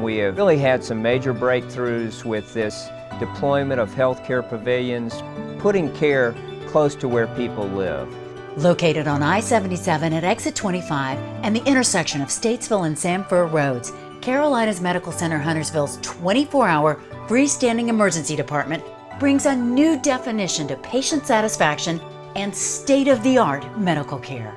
We have really had some major breakthroughs with this deployment of healthcare pavilions, putting care close to where people live. Located on I-77 at exit 25 and the intersection of Statesville and Sanford Roads, Carolina's Medical Center Huntersville's 24-hour freestanding emergency department brings a new definition to patient satisfaction and state-of-the-art medical care.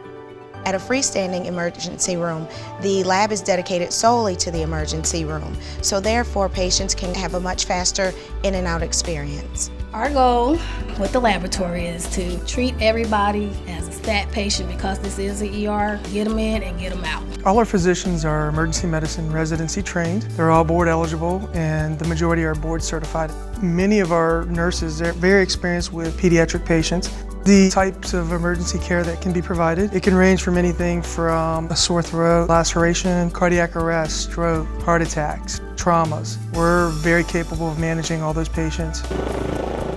At a freestanding emergency room, the lab is dedicated solely to the emergency room, so therefore patients can have a much faster in and out experience. Our goal with the laboratory is to treat everybody as a stat patient because this is an ER, get them in and get them out. All our physicians are emergency medicine residency trained. They're all board eligible and the majority are board certified. Many of our nurses are very experienced with pediatric patients. The types of emergency care that can be provided, it can range from anything from a sore throat, laceration, cardiac arrest, stroke, heart attacks, traumas. We're very capable of managing all those patients.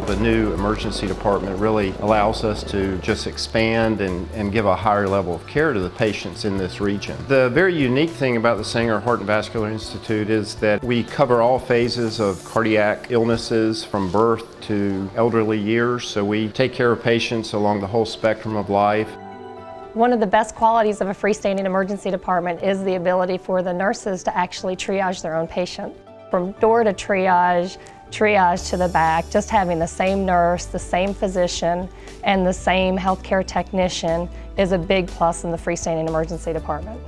The new emergency department really allows us to just expand and give a higher level of care to the patients in this region. The very unique thing about the Sanger Heart and Vascular Institute is that we cover all phases of cardiac illnesses from birth to elderly years, so we take care of patients along the whole spectrum of life. One of the best qualities of a freestanding emergency department is the ability for the nurses to actually triage their own patient. From door to triage to the back, just having the same nurse, the same physician, and the same healthcare technician is a big plus in the freestanding emergency department.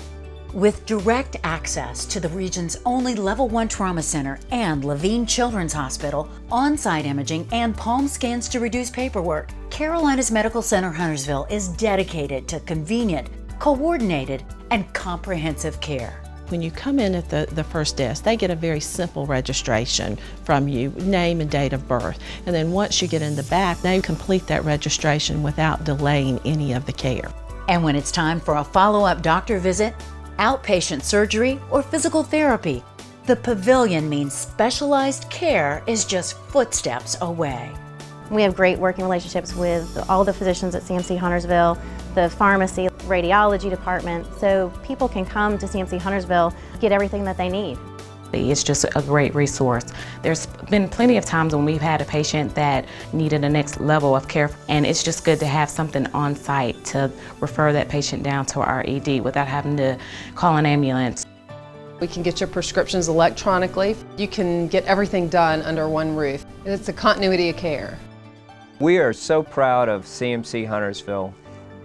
With direct access to the region's only Level 1 trauma center and Levine Children's Hospital, on-site imaging, and palm scans to reduce paperwork, Carolina's Medical Center Huntersville is dedicated to convenient, coordinated, and comprehensive care. When you come in at the first desk, they get a very simple registration from you, name and date of birth. And then once you get in the back, they complete that registration without delaying any of the care. And when it's time for a follow-up doctor visit, outpatient surgery, or physical therapy, the pavilion means specialized care is just footsteps away. We have great working relationships with all the physicians at CMC Huntersville, the pharmacy, radiology department, so people can come to CMC Huntersville, get everything that they need. It's just a great resource. There's been plenty of times when we've had a patient that needed a next level of care, and it's just good to have something on site to refer that patient down to our ED without having to call an ambulance. We can get your prescriptions electronically. You can get everything done under one roof. It's a continuity of care. We are so proud of CMC Huntersville.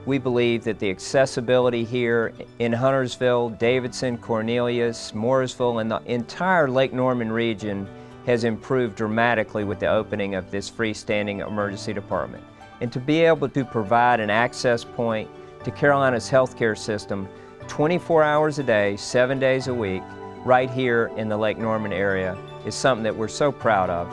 We believe that the accessibility here in Huntersville, Davidson, Cornelius, Mooresville, and the entire Lake Norman region has improved dramatically with the opening of this freestanding emergency department. And to be able to provide an access point to Carolina's healthcare system 24 hours a day, 7 days a week, right here in the Lake Norman area is something that we're so proud of.